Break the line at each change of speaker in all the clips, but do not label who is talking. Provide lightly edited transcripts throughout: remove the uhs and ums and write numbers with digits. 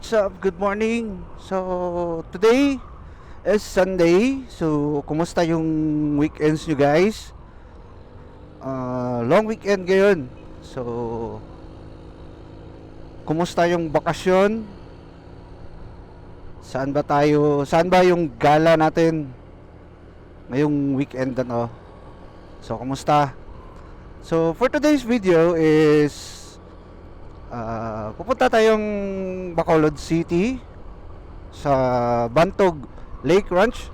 what's up? Good morning. So, today is Sunday. So, kumusta yung weekends nyo guys? Long weekend ngayon. So, kumusta yung bakasyon? Saan ba tayo? Saan ba yung gala natin ngayong weekend na to? So, kumusta? So, for today's video is pupunta tayong Bacolod City sa Bantog Lake Ranch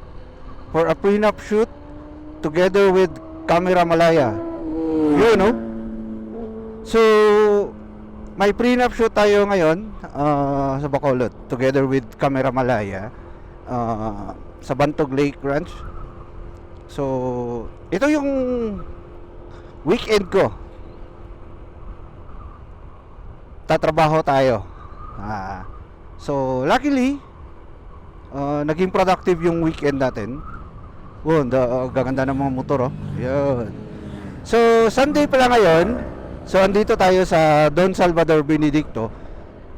for a prenup shoot together with Camera Malaya. You know? So, may prenup shoot tayo ngayon sa Bacolod together with Camera Malaya sa Bantog Lake Ranch. So, ito yung weekend ko. Tatrabaho tayo. So, luckily, naging productive yung weekend natin. Gaganda ng mga motor, oh. Yun. So, Sunday pala ngayon. So, andito tayo sa Don Salvador Benedicto.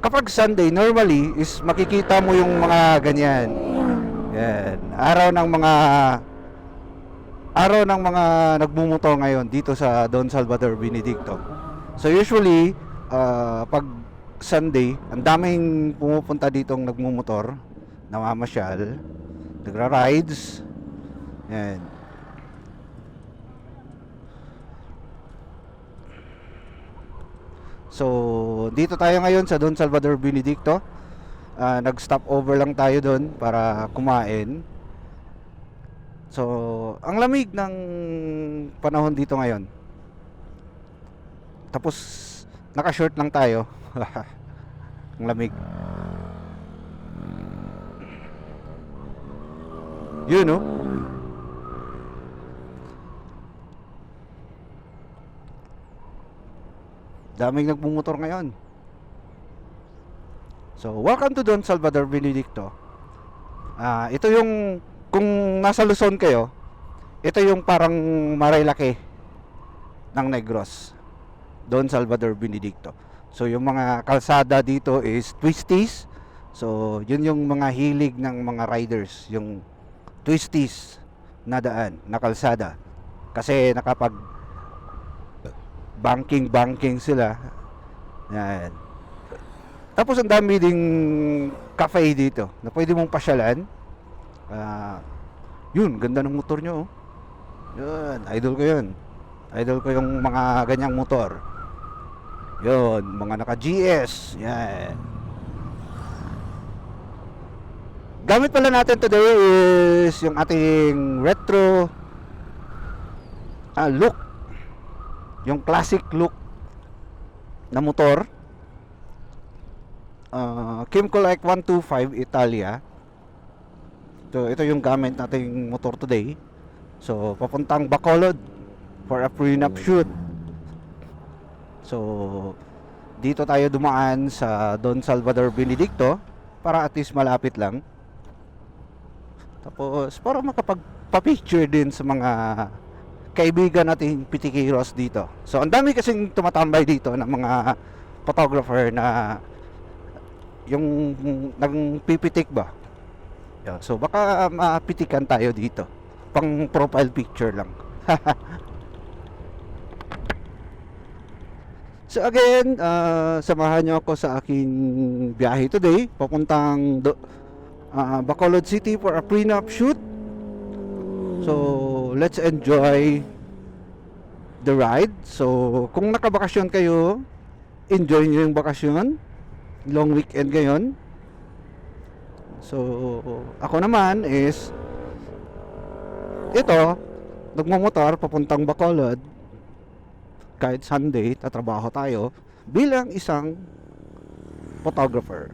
Kapag Sunday, normally, is makikita mo yung mga ganyan. Yan. Araw ng mga nagmumotor ngayon dito sa Don Salvador Benedicto. So, usually, pag Sunday, ang daming pumupunta ditong nagmumotor, namamasyal, nagra-rides. Yan. So, dito tayo ngayon sa Don Salvador Benedicto. Nag-stop over lang tayo doon para kumain. So, ang lamig ng panahon dito ngayon. Tapos naka-short lang tayo. Ang lamig. Yun, no? Daming nagmumotor ngayon. So, welcome to Don Salvador Benedicto. Ito yung, kung nasa Luzon kayo, ito yung parang Marilaki ng Negros. Don Salvador Benedicto. So yung mga kalsada dito is twisties. So yun yung mga hilig ng mga riders, yung twisties na daan, na kalsada. Kasi nakapag banking sila. Yan. Tapos ang dami ding cafe dito na pwede mong pasyalan. Yun, ganda ng motor nyo, oh. Yun, idol ko yun. Idol ko yung mga ganyang motor. Yun, mga naka-GS. Yan. Gamit pala natin today is yung ating retro look. Yung classic look na motor. Kimco Like 125 Italia. So, ito yung gamit nating motor today. So, papuntang Bacolod for a prenup shoot. So, dito tayo dumaan sa Don Salvador Benedicto para at least malapit lang. Tapos, para makapagpa-picture din sa mga kaibigan nating pitikiros dito. So, ang dami kasing tumatambay dito ng mga photographer na yung nagpipitik ba. So, baka mapitikan tayo dito. Pang profile picture lang. So again, samahan nyo ako sa aking biyahe today papuntang Bacolod City for a prenup shoot. So let's enjoy the ride. So kung nakabakasyon kayo, enjoy nyo yung bakasyon. Long weekend ngayon. So ako naman is ito, nagmumotor papuntang Bacolod. Kahit Sunday, tatrabaho tayo bilang isang photographer.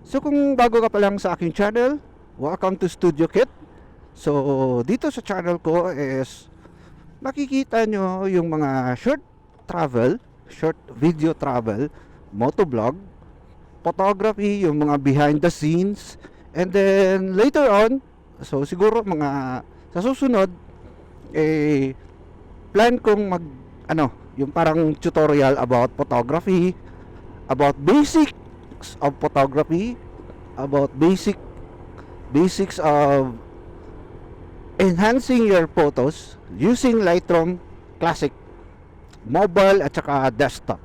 So kung bago ka pa lang sa aking channel, welcome to Studio Kit. So dito sa channel ko is makikita nyo yung mga short video travel, motovlog, photography, yung mga behind the scenes, and then later on, so siguro mga sa susunod, plan kong yung parang tutorial about photography, about basic basics of photography, about basics of enhancing your photos using Lightroom Classic, mobile at saka desktop.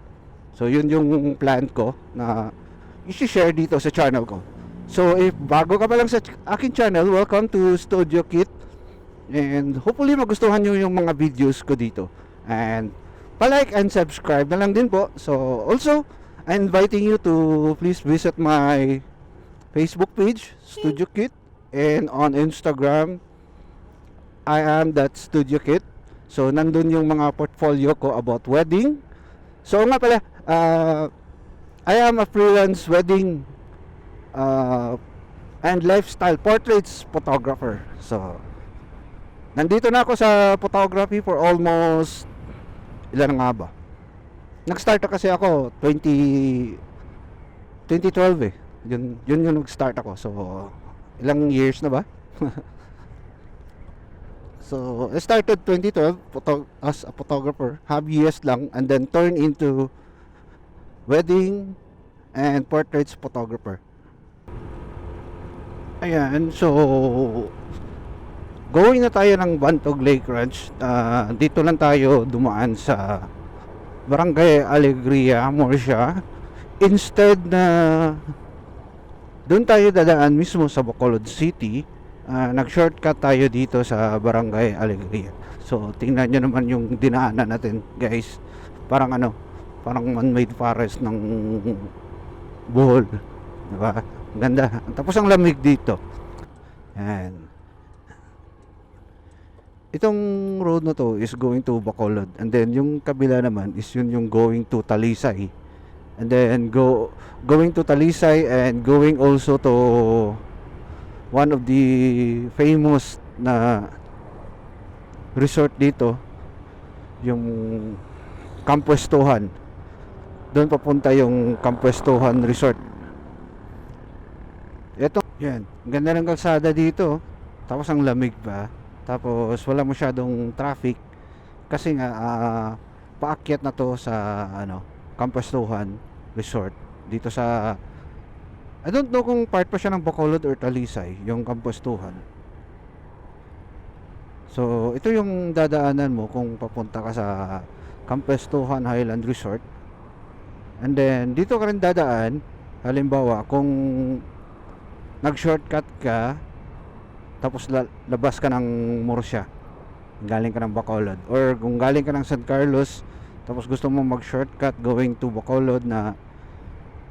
So yun yung plan ko na i-share dito sa channel ko. So if bago ka pa lang sa akin channel, welcome to Studio Kit. And hopefully magustuhan nyo yung mga videos ko dito. And palike and subscribe na lang din po. So also, I'm inviting you to please visit my Facebook page, Studio Kit. And on Instagram, I am that Studio Kit. So nandun yung mga portfolio ko about wedding. So nga pala, I am a freelance wedding and lifestyle portraits photographer. So nandito na ako sa photography for almost ilan nga ba? Nag-start na kasi ako 2012 eh. Yun yung nag-start ako. So ilang years na ba? So I started 2012 as a photographer, hobbyist lang, and then turned into wedding and portraits photographer. Ayan, so going na tayo ng Bantog Lake Ranch. Dito lang tayo dumaan sa Barangay Alegria, Murcia. Instead na doon tayo dadaan mismo sa Bacolod City, nag-shortcut tayo dito sa Barangay Alegria. So tingnan nyo naman yung dinaanan natin, guys. Parang parang man-made forest ng Bohol, diba? Ganda. Tapos ang lamig dito. Yan. Itong road na to is going to Bacolod, and then yung kabila naman is yung going to Talisay, and then going to Talisay and going also to one of the famous na resort dito, yung Kampuestuhan. Doon papunta yung Kampuestuhan Resort. Ito, yan, ganda ng kalsada dito. Tapos ang lamig pa. Tapos wala masyadong traffic kasi nga paakyat na to sa Kampuestuhan Resort dito sa, I don't know kung part pa siya ng Bacolod or Talisay, yung Kampuestuhan. So ito yung dadaanan mo kung papunta ka sa Kampuestuhan Highland Resort. And then dito ka rin dadaan halimbawa kung nag-shortcut ka tapos labas ka ng Murcia, galing ka ng Bacolod, or kung galing ka ng San Carlos tapos gusto mo mag-shortcut going to Bacolod na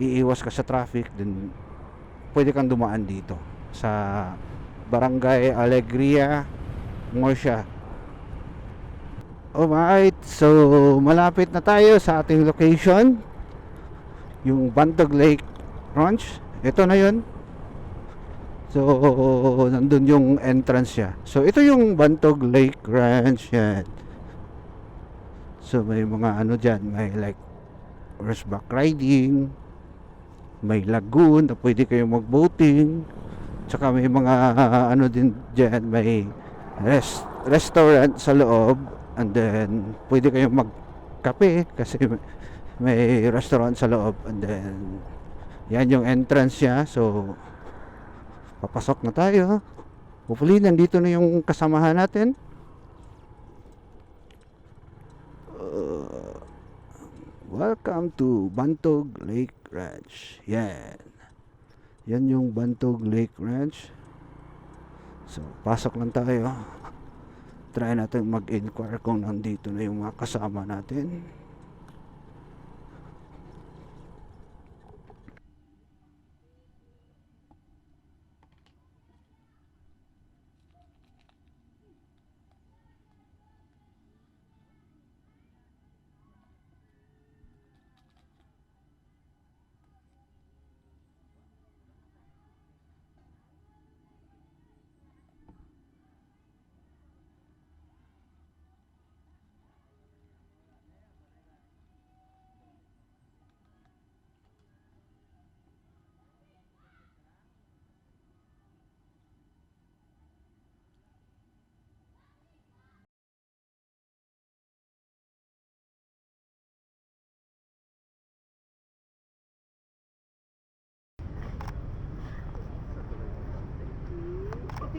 iiwas ka sa traffic, then pwede kang dumaan dito sa Barangay Alegria, Murcia. Alright, so malapit na tayo sa ating location, yung Bantog Lake Ranch. Ito na yun. So nandun yung entrance niya. So ito yung Bantog Lake Ranch yan. So may mga dyan, may like horseback riding, may lagoon na pwede kayong mag-boating, tsaka may mga din dyan, may restaurant sa loob, and then pwede kayong magkape kasi may restaurant sa loob. And then yan yung entrance niya. So papasok na tayo. Hopefully nandito na yung kasamahan natin. Welcome to Bantog Lake Ranch. Yan yung Bantog Lake Ranch. So pasok lang tayo. Try natin mag-inquire kung nandito na yung mga kasama natin.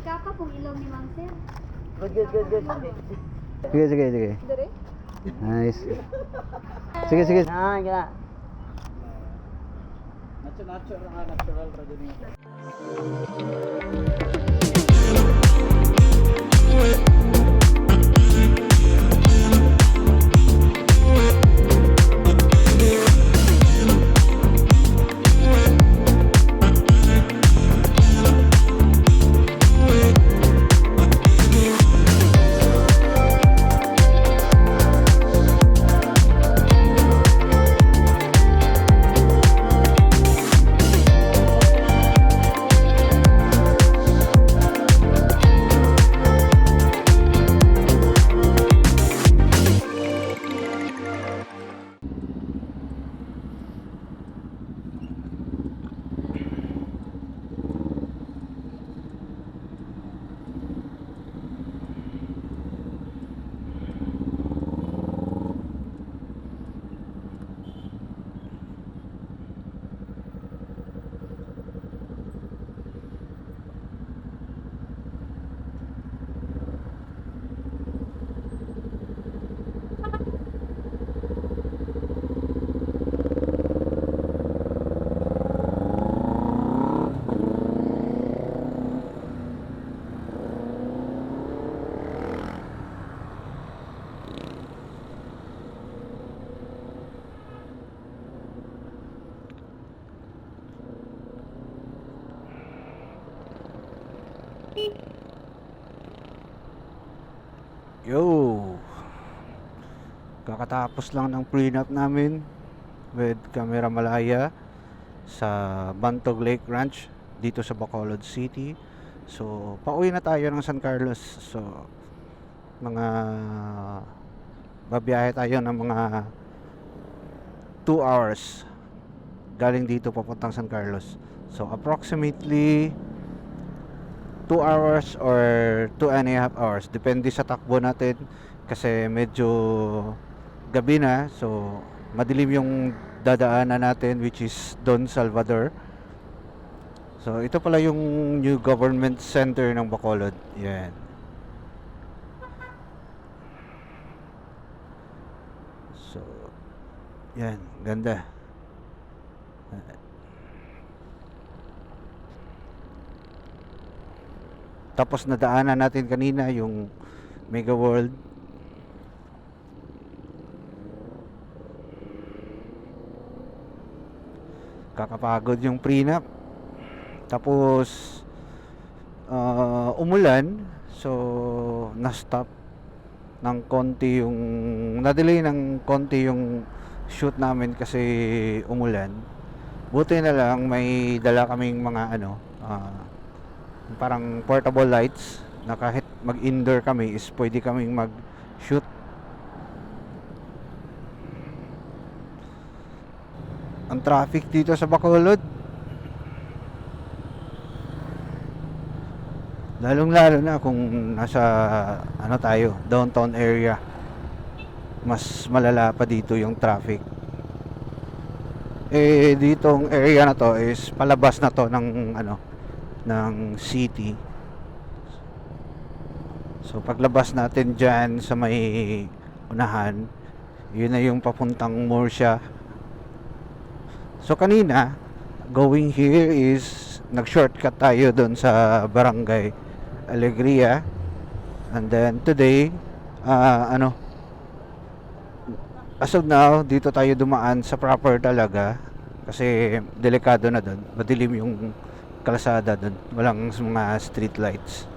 Kaka kung ilaw ni Mang Sir.
Good. Sige.
Dire?
Nice. Sige. Ah, gila.
Natural ra din. Yo! Kakatapos lang ng prenup namin with Camera Malaya sa Bantog Lake Ranch dito sa Bacolod City. So, pauwi na tayo ng San Carlos. So, babiyahe tayo ng mga 2 hours galing dito papuntang San Carlos. So, approximately 2 hours or 2.5 hours, depende sa takbo natin kasi medyo gabi na, so madilim yung dadaanan natin, which is Don Salvador. So ito pala yung new government center ng Bacolod. Yan. So yan, ganda. Tapos nadaanan natin kanina yung Mega World. Kakapagod yung prenup. Tapos umulan, so na-stop ng konti yung na-delay ng konti yung shoot namin kasi umulan. Buti na lang may dala kaming mga parang portable lights na kahit mag-indoor kami is pwede kaming mag-shoot. Ang traffic dito sa Bacolod, lalong-lalo na kung nasa tayo, downtown area, mas malala pa dito yung traffic. Ditong area na to is palabas na to ng city. So paglabas natin dyan sa may unahan, yun na yung papuntang Murcia. So kanina, going here is nag-shortcut tayo doon sa Barangay Alegria. And then today, as of now, dito tayo dumaan sa proper talaga kasi delikado na doon. Madilim yung kalsada doon, walang mga street lights.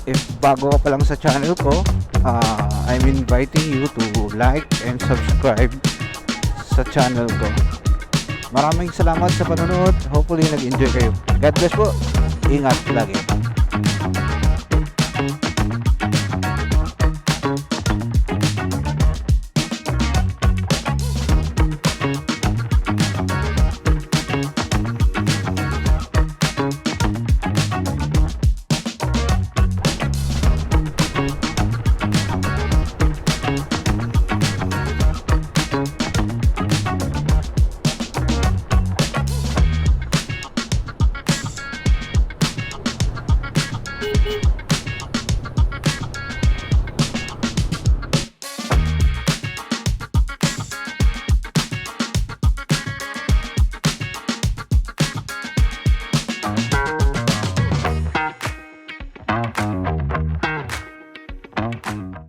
If bago ka pa lang sa channel ko, I'm inviting you to like and subscribe sa channel ko. Maraming salamat sa panonood. Hopefully nag-enjoy kayo. God bless po. Ingat lagi.